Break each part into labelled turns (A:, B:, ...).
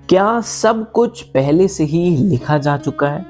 A: क्या सब कुछ पहले से ही लिखा जा चुका है?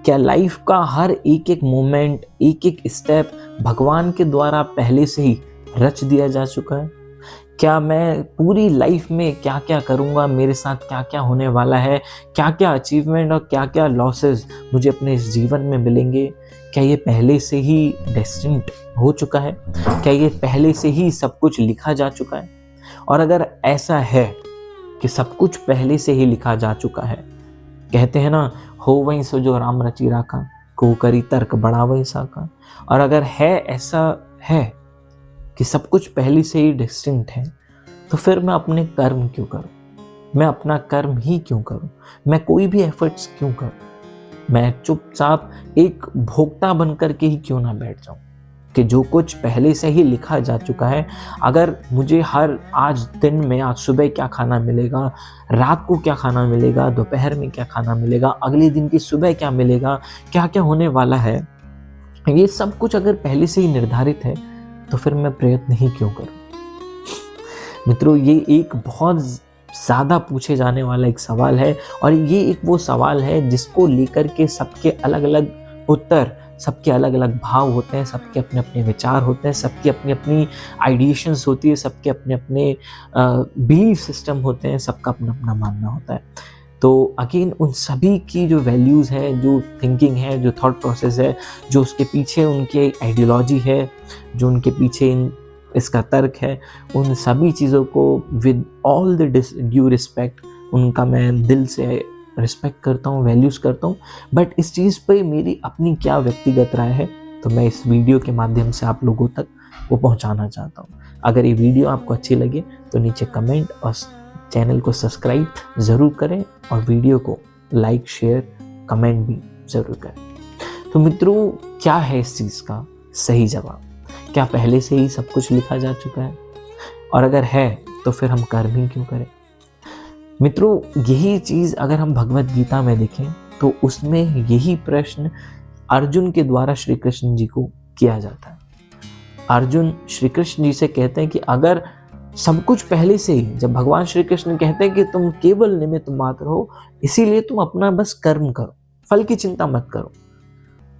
A: क्या लाइफ का हर एक एक मोमेंट, एक एक स्टेप भगवान के द्वारा पहले से ही रच दिया जा चुका है? क्या मैं पूरी लाइफ में क्या क्या करूँगा, मेरे साथ क्या क्या होने वाला है, क्या क्या अचीवमेंट और क्या क्या लॉसेस मुझे अपने इस जीवन में मिलेंगे, क्या ये पहले से ही डेस्टिन्ड हो चुका है? क्या ये पहले से ही सब कुछ लिखा जा चुका है? और अगर ऐसा है कि सब कुछ पहले से ही लिखा जा चुका है, कहते हैं ना, हो वहीं सो जो राम रचि राखा, को करी तर्क बड़ा वही साका। और अगर है, ऐसा है कि सब कुछ पहले से ही डिस्टिंक्ट है, तो फिर मैं अपने कर्म क्यों करूं? मैं अपना कर्म ही क्यों करूं? मैं कोई भी एफर्ट्स क्यों करूं? मैं चुपचाप एक भोक्ता बनकर के ही क्यों ना बैठ जाऊं कि जो कुछ पहले से ही लिखा जा चुका है। अगर मुझे हर आज दिन में, आज सुबह क्या खाना मिलेगा, रात को क्या खाना मिलेगा, दोपहर में क्या खाना मिलेगा, अगले दिन की सुबह क्या मिलेगा, क्या क्या होने वाला है, ये सब कुछ अगर पहले से ही निर्धारित है, तो फिर मैं प्रयत्न ही क्यों करूं? मित्रों, ये एक बहुत ज़्यादा पूछे जाने वाला एक सवाल है, और ये एक वो सवाल है जिसको लेकर के सबके अलग अलग उत्तर, सबके अलग अलग भाव होते हैं, सबके अपने अपने विचार होते हैं, सबकी अपनी अपनी आइडिएशंस होती है, सबके अपने अपने बिलीफ सिस्टम होते हैं, सबका अपना अपना मानना होता है। तो अगेन उन सभी की जो वैल्यूज़ है, जो थिंकिंग है, जो थॉट प्रोसेस है, जो उसके पीछे उनके आइडियोलॉजी है, जो उनके पीछे इसका तर्क है, उन सभी चीज़ों को with all the due respect उनका मैं दिल से रिस्पेक्ट करता हूँ, वैल्यूज़ करता हूँ। बट इस चीज़ पे मेरी अपनी क्या व्यक्तिगत राय है, तो मैं इस वीडियो के माध्यम से आप लोगों तक वो पहुँचाना चाहता हूँ। अगर ये वीडियो आपको अच्छी लगे तो नीचे कमेंट और चैनल को सब्सक्राइब ज़रूर करें, और वीडियो को लाइक, शेयर, कमेंट भी ज़रूर करें। तो मित्रों, क्या है इस चीज़ का सही जवाब? क्या पहले से ही सब कुछ लिखा जा चुका है? और अगर है, तो फिर हम कर्म ही क्यों करें? मित्रों, यही चीज़ अगर हम भगवत गीता में देखें तो उसमें यही प्रश्न अर्जुन के द्वारा श्री कृष्ण जी को किया जाता है। अर्जुन श्री कृष्ण जी से कहते हैं कि अगर सब कुछ पहले से ही, जब भगवान श्री कृष्ण कहते हैं कि तुम केवल निमित्त मात्र हो, इसीलिए तुम अपना बस कर्म करो, फल की चिंता मत करो,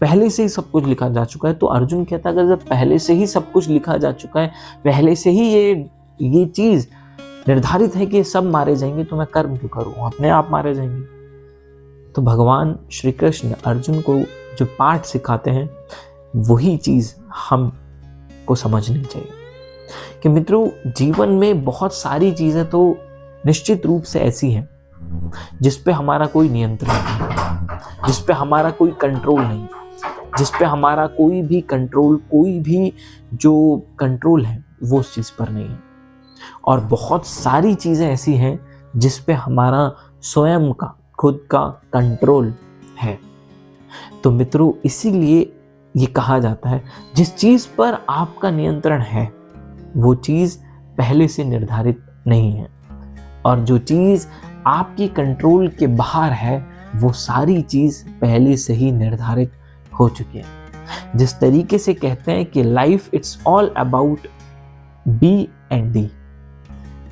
A: पहले से ही सब कुछ लिखा जा चुका है। तो अर्जुन कहता है अगर जब पहले से ही सब कुछ लिखा जा चुका है, पहले से ही ये चीज निर्धारित है कि सब मारे जाएंगे, तो मैं कर्म क्यों करूं? अपने आप मारे जाएंगे। तो भगवान श्री कृष्ण अर्जुन को जो पाठ सिखाते हैं, वही चीज हम को समझनी चाहिए कि मित्रों, जीवन में बहुत सारी चीजें तो निश्चित रूप से ऐसी हैं जिस पे हमारा कोई नियंत्रण नहीं, जिस पे हमारा कोई कंट्रोल नहीं, जिस पे हमारा कोई भी जो कंट्रोल है वो उस चीज पर नहीं है। और बहुत सारी चीजें ऐसी हैं जिस पे हमारा स्वयं का, खुद का कंट्रोल है। तो मित्रों, इसीलिए ये कहा जाता है जिस चीज पर आपका नियंत्रण है वो चीज पहले से निर्धारित नहीं है, और जो चीज आपकी कंट्रोल के बाहर है वो सारी चीज पहले से ही निर्धारित हो चुकी है। जिस तरीके से कहते हैं कि life it's all about B and D,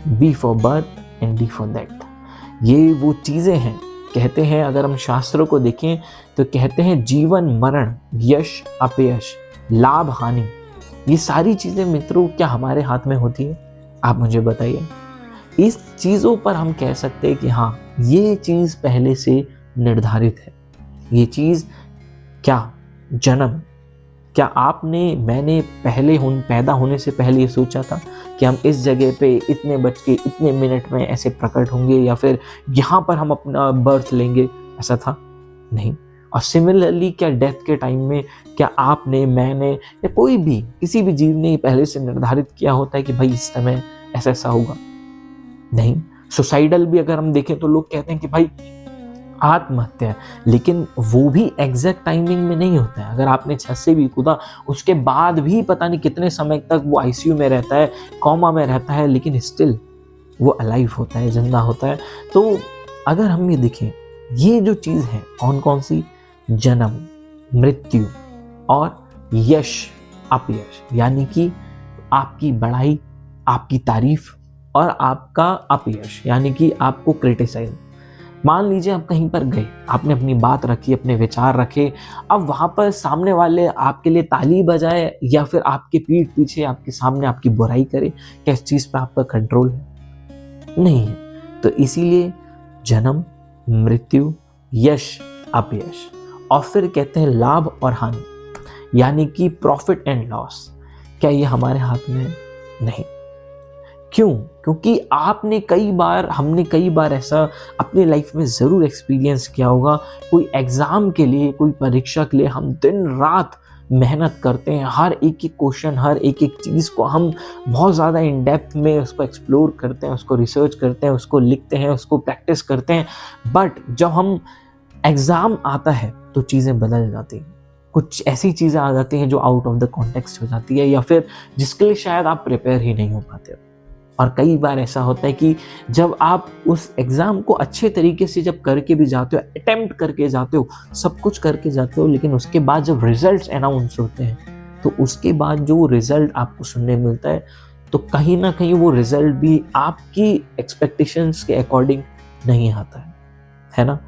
A: B for birth and D for death. ये वो चीजें हैं, कहते हैं अगर हम शास्त्रों को देखें तो कहते हैं जीवन मरण, यश अपयश, लाभ हानि, ये सारी चीजें मित्रों क्या हमारे हाथ में होती है? आप मुझे बताइए। इस चीजों पर हम कह सकते हैं कि हाँ, ये चीज पहले से निर्धारित है। ये चीज क्या जन्म, क्या आपने, मैंने पैदा होने से पहले ये सोचा था कि हम इस जगह पे इतने बज के इतने मिनट में ऐसे प्रकट होंगे, या फिर यहाँ पर हम अपना बर्थ लेंगे? ऐसा था नहीं। और सिमिलरली क्या डेथ के टाइम में क्या आपने, मैंने, या कोई भी, किसी भी जीव ने पहले से निर्धारित किया होता है कि भाई इस समय ऐसा ऐसा होगा? नहीं। सुसाइडल भी अगर हम देखें तो लोग कहते हैं कि भाई आत्महत्या, लेकिन वो भी एग्जैक्ट टाइमिंग में नहीं होता है। अगर आपने छत से भी कूदा, उसके बाद भी पता नहीं कितने समय तक वो आईसीयू में रहता है, कोमा में रहता है, लेकिन स्टिल वो अलाइव होता है, जिंदा होता है। तो अगर हम ये देखें, ये जो चीज है कौन सी? जन्म, मृत्यु और यश अपयश, यानी कि आपकी बड़ाई, आपकी तारीफ, और आपका अपयश यानी कि आपको क्रिटिसाइज। मान लीजिए आप कहीं पर गए, आपने अपनी बात रखी, अपने विचार रखे, अब वहाँ पर सामने वाले आपके लिए ताली बजाए या फिर आपके पीठ पीछे आपके सामने आपकी बुराई करे, क्या इस चीज़ पर आपका कंट्रोल है? नहीं है। तो इसीलिए जन्म, मृत्यु, यश, अपयश और फिर कहते हैं लाभ और हानि, यानी कि प्रॉफिट एंड लॉस, क्या ये हमारे हाथ में है? नहीं। क्यों? क्योंकि हमने कई बार ऐसा अपनी लाइफ में ज़रूर एक्सपीरियंस किया होगा। कोई एग्ज़ाम के लिए, कोई परीक्षा के लिए हम दिन रात मेहनत करते हैं, हर एक क्वेश्चन, हर एक चीज़ को हम बहुत ज़्यादा इन डेप्थ में उसको एक्सप्लोर करते हैं, उसको रिसर्च करते हैं, उसको लिखते हैं, उसको प्रैक्टिस करते हैं। बट जब हम एग्ज़ाम आता है तो चीज़ें बदल जाती हैं। कुछ ऐसी चीज़ें आ जाती हैं जो आउट ऑफ द कॉन्टेक्स्ट हो जाती है, या फिर जिसके लिए शायद आप प्रिपेयर ही नहीं हो पाते हो। और कई बार ऐसा होता है कि जब आप उस एग्ज़ाम को अच्छे तरीके से जब करके भी जाते हो, अटेम्प्ट करके जाते हो, सब कुछ करके जाते हो, लेकिन उसके बाद जब रिजल्ट्स अनाउंस होते हैं, तो उसके बाद जो रिज़ल्ट आपको सुनने मिलता है, तो कहीं ना कहीं वो रिज़ल्ट भी आपकी एक्सपेक्टेशंस के अकॉर्डिंग नहीं आता है ना।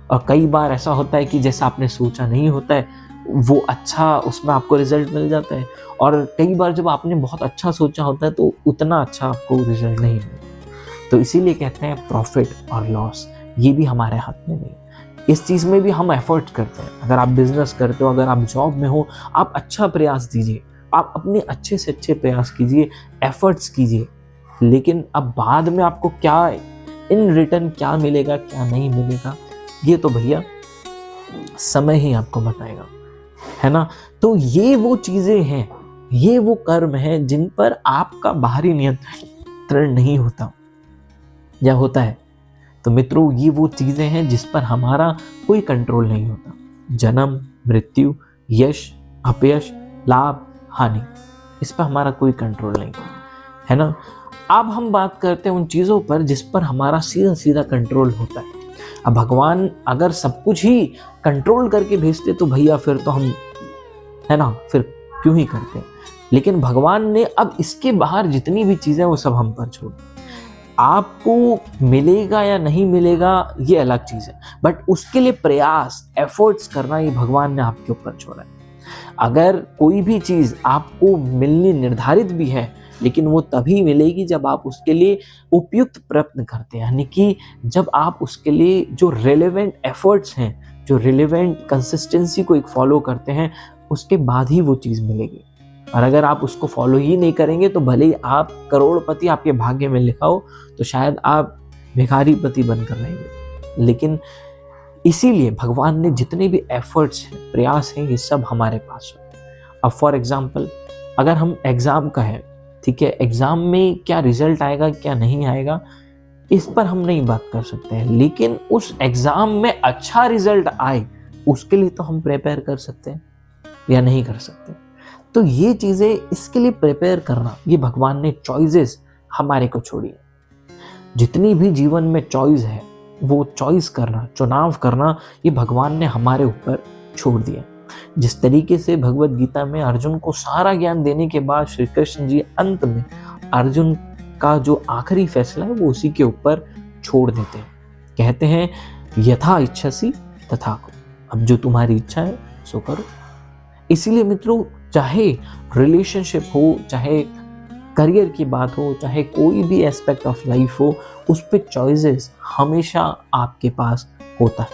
A: और कई बार ऐसा होता है कि जैसा आपने सोचा नहीं होता है, वो अच्छा उसमें आपको रिजल्ट मिल जाता है। और कई बार जब आपने बहुत अच्छा सोचा होता है तो उतना अच्छा आपको रिजल्ट नहीं मिलता। तो इसीलिए कहते हैं प्रॉफिट और लॉस ये भी हमारे हाथ में नहीं। इस चीज़ में भी हम एफर्ट करते हैं। अगर आप बिजनेस करते हो, अगर आप जॉब में हो, आप अच्छा प्रयास दीजिए, आप अपने अच्छे से अच्छे प्रयास कीजिए, एफर्ट्स कीजिए, लेकिन अब बाद में आपको क्या इन रिटर्न क्या मिलेगा, क्या नहीं मिलेगा, ये तो भैया समय ही आपको बताएगा, है ना। तो ये वो चीज़ें हैं, ये वो कर्म हैं जिन पर आपका बाहरी नियंत्रण नहीं होता या होता है। तो मित्रों, ये वो चीज़ें हैं जिस पर हमारा कोई कंट्रोल नहीं होता। जन्म, मृत्यु, यश, अपयश, लाभ, हानि, इस पर हमारा कोई कंट्रोल नहीं है ना। अब हम बात करते हैं उन चीज़ों पर जिस पर हमारा सीधा सीधा कंट्रोल होता है। अब भगवान अगर सब कुछ ही कंट्रोल करके भेजते तो भैया फिर तो हम, है ना, फिर क्यों ही करते। लेकिन भगवान ने अब इसके बाहर जितनी भी चीज़ें वो सब हम पर छोड़। आपको मिलेगा या नहीं मिलेगा ये अलग चीज़ है, बट उसके लिए प्रयास, एफर्ट्स करना ये भगवान ने आपके ऊपर छोड़ा है। अगर कोई भी चीज़ आपको मिलनी निर्धारित भी है, लेकिन वो तभी मिलेगी जब आप उसके लिए उपयुक्त प्रयत्न करते हैं, यानी कि जब आप उसके लिए जो रिलेवेंट एफर्ट्स हैं, जो रिलेवेंट कंसिस्टेंसी को एक फॉलो करते हैं, उसके बाद ही वो चीज़ मिलेगी। और अगर आप उसको फॉलो ही नहीं करेंगे तो भले ही आप करोड़पति आपके भाग्य में लिखा हो, तो शायद आप भिखारीपति बनकर रहेंगे। लेकिन इसीलिए भगवान ने जितने भी एफर्ट्स हैं, प्रयास हैं, ये सब हमारे पास हो। अब फॉर एग्जाम्पल, अगर हम एग्ज़ाम का है, ठीक है, एग्ज़ाम में क्या रिजल्ट आएगा क्या नहीं आएगा इस पर हम नहीं बात कर सकते हैं, लेकिन उस एग्ज़ाम में अच्छा रिजल्ट आए उसके लिए तो हम प्रिपेयर कर सकते हैं या नहीं कर सकते। तो ये चीज़ें, इसके लिए प्रिपेयर करना, ये भगवान ने चॉइसेस हमारे को छोड़ी है। जितनी भी जीवन में चॉइस है, वो चॉइस करना, चुनाव करना, ये भगवान ने हमारे ऊपर छोड़ दिया। जिस तरीके से भगवत गीता में अर्जुन को सारा ज्ञान देने के बाद श्री कृष्ण जी अंत में अर्जुन का जो आखिरी फैसला है वो उसी के ऊपर छोड़ देते हैं। कहते हैं यथा इच्छसि तथा कुरु, अब जो तुम्हारी इच्छा है सो करो। इसीलिए मित्रों, चाहे रिलेशनशिप हो, चाहे करियर की बात हो, चाहे कोई भी एस्पेक्ट ऑफ लाइफ हो, उस पे चॉइसेस हमेशा आपके पास होता है।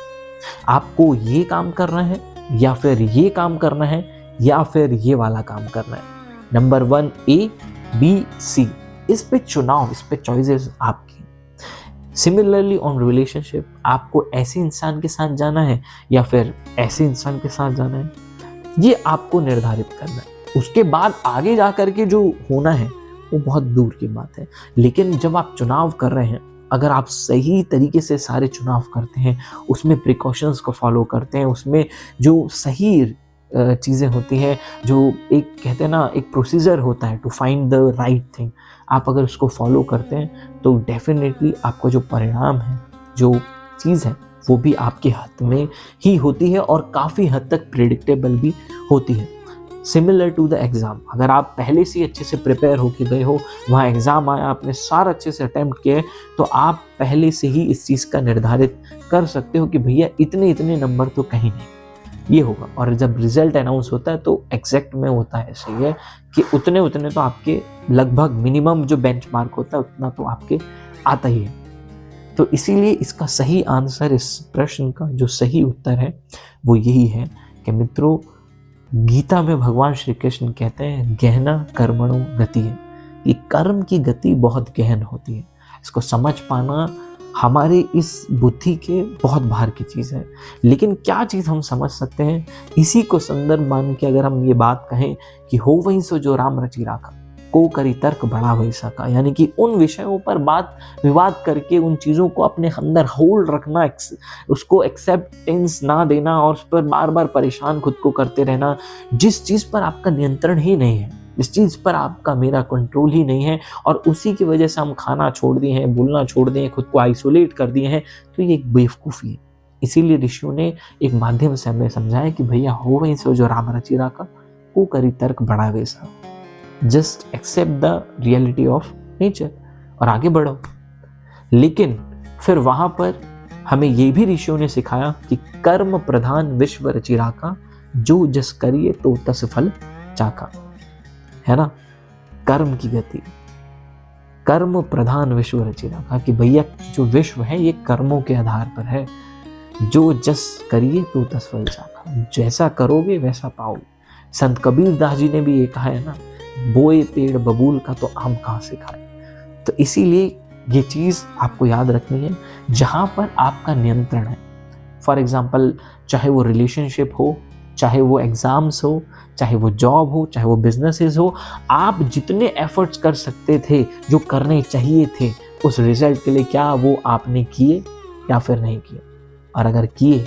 A: आपको ये काम करना है या फिर ये काम करना है या फिर ये वाला काम करना है। नंबर 1 A, B, C, इस पे चुनाव, इस पे चॉइसेस आपकी। सिमिलरली ऑन रिलेशनशिप, आपको ऐसे इंसान के साथ जाना है या फिर ऐसे इंसान के साथ जाना है, ये आपको निर्धारित करना है। उसके बाद आगे जा करके जो होना है वो बहुत दूर की बात है। लेकिन जब आप चुनाव कर रहे हैं, अगर आप सही तरीके से सारे चुनाव करते हैं, उसमें प्रिकॉशंस को फॉलो करते हैं, उसमें जो सही चीज़ें होती हैं, जो एक कहते हैं ना, एक प्रोसीजर होता है to find the right thing, आप अगर उसको फॉलो करते हैं तो डेफिनेटली आपका जो परिणाम है, जो चीज़ है, वो भी आपके हाथ में ही होती है और काफ़ी हद तक प्रेडिक्टेबल भी होती है। सिमिलर टू द एग्ज़ाम, अगर आप पहले से ही अच्छे से प्रिपेयर होके गए हो, वहाँ एग्ज़ाम आया, आपने सारा अच्छे से अटेम्प्ट किया है, तो आप पहले से ही इस चीज़ का निर्धारित कर सकते हो कि भैया इतने इतने नंबर तो कहीं नहीं, ये होगा। और जब रिजल्ट अनाउंस होता है तो एग्जैक्ट में होता है ऐसे ही है कि उतने उतने तो आपके लगभग मिनिमम जो बेंचमार्क होता है उतना तो आपके आता ही है। तो इसीलिए इसका सही आंसर, इस प्रश्न का जो सही उत्तर है वो यही है कि मित्रों, गीता में भगवान श्री कृष्ण कहते हैं गहना कर्मणो गति है, ये कर्म की गति बहुत गहन होती है। इसको समझ पाना हमारे इस बुद्धि के बहुत बाहर की चीज़ है। लेकिन क्या चीज़ हम समझ सकते हैं, इसी को संदर्भ मान के अगर हम ये बात कहें कि हो वहीं सो जो राम रचि राखा, को करी तर्क बड़ा वैसा का, यानी कि उन विषयों पर बात विवाद करके उन चीज़ों को अपने अंदर होल्ड रखना, उसको एक्सेप्टेंस ना देना और उस पर बार बार परेशान खुद को करते रहना, जिस चीज़ पर आपका नियंत्रण ही नहीं है, जिस चीज़ पर आपका मेरा कंट्रोल ही नहीं है, और उसी की वजह से हम खाना छोड़ दिए हैं, बोलना छोड़ दिए हैं, खुद को आइसोलेट कर दिए हैं, तो ये एक बेवकूफ़ी है। इसीलिए ऋषियों ने एक माध्यम से हमें समझाया कि भैया हो वहीं से जो राम रचि राखा, को करी तर्क बड़ा वैसा, just accept the reality of nature और आगे बढ़ो। लेकिन फिर वहां पर हमें ये भी ऋषियों ने सिखाया कि कर्म प्रधान विश्व रचि राखा, जो जस करिए तो तस फल चाका, है ना। कर्म की गति, कर्म प्रधान विश्व रचि राखा, कि भैया जो विश्व है ये कर्मों के आधार पर है, जो जस करिए तो तस फल चाका, जैसा करोगे वैसा पाओगे। संत कबीर दास जी ने भी ये कहा है ना, बोए पेड़ बबूल का तो आम कहाँ से खाए। तो इसीलिए ये चीज़ आपको याद रखनी है, जहाँ पर आपका नियंत्रण है। फॉर एग्जाम्पल, चाहे वो रिलेशनशिप हो, चाहे वो एग्ज़ाम्स हो, चाहे वो जॉब हो, चाहे वो बिजनेसेस हो, आप जितने एफर्ट्स कर सकते थे, जो करने चाहिए थे उस रिजल्ट के लिए, क्या वो आपने किए या फिर नहीं किए। और अगर किए,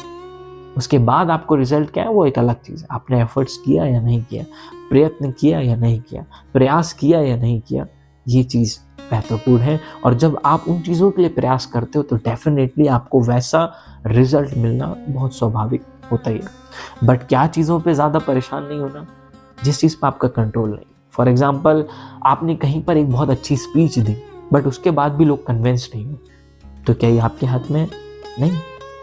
A: उसके बाद आपको रिजल्ट क्या है वो एक अलग चीज़ है। आपने एफर्ट्स किया या नहीं किया, प्रयत्न किया या नहीं किया, प्रयास किया या नहीं किया, ये चीज़ महत्वपूर्ण है। और जब आप उन चीज़ों के लिए प्रयास करते हो तो डेफिनेटली आपको वैसा रिजल्ट मिलना बहुत स्वाभाविक होता ही है। बट क्या चीज़ों पे ज़्यादा परेशान नहीं होना जिस चीज़ पर आपका कंट्रोल नहीं। फॉर एग्जाम्पल, आपने कहीं पर एक बहुत अच्छी स्पीच दी, बट उसके बाद भी लोग कन्विंस नहीं हुए, तो क्या ये आपके हाथ में नहीं।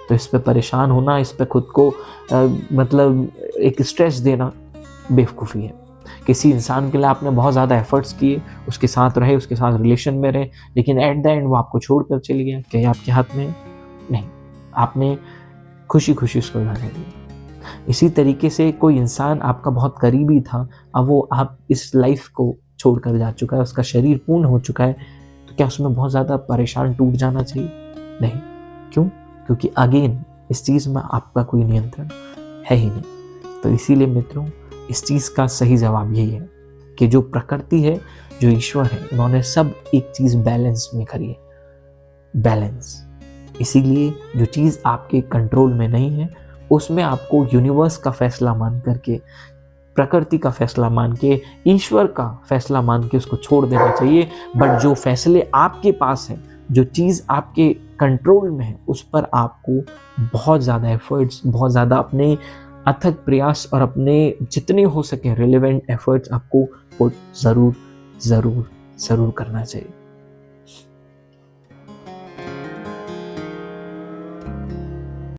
A: तो इस पे परेशान होना, इस पे खुद को मतलब एक स्ट्रेस देना बेवकूफ़ी है। किसी इंसान के लिए आपने बहुत ज़्यादा एफर्ट्स किए, उसके साथ रहे, उसके साथ रिलेशन में रहे, लेकिन एट द एंड वो आपको छोड़कर चली गया, क्या ये आपके हाथ में नहीं। आपने खुशी खुशी उसको जाने दिया। इसी तरीके से कोई इंसान आपका बहुत करीबी था, अब वो आप इस लाइफ को छोड़कर जा चुका है, उसका शरीर पूर्ण हो चुका है, तो क्या उसमें बहुत ज़्यादा परेशान टूट जाना चाहिए? नहीं। क्यों? क्योंकि अगेन इस चीज़ में आपका कोई नियंत्रण है ही नहीं। तो इसीलिए मित्रों, इस चीज़ का सही जवाब यही है कि जो प्रकृति है, जो ईश्वर है, उन्होंने सब एक चीज़ बैलेंस में करी है, बैलेंस। इसीलिए जो चीज़ आपके कंट्रोल में नहीं है, उसमें आपको यूनिवर्स का फैसला मान करके, प्रकृति का फैसला मान के, ईश्वर का फैसला मान के उसको छोड़ देना चाहिए। बट जो फैसले आपके पास हैं, जो चीज़ आपके कंट्रोल में है, उस पर आपको बहुत ज़्यादा एफर्ट्स, बहुत ज़्यादा अपने अथक प्रयास और अपने जितने हो सके रिलेवेंट एफर्ट्स आपको ज़रूर ज़रूर ज़रूर करना चाहिए।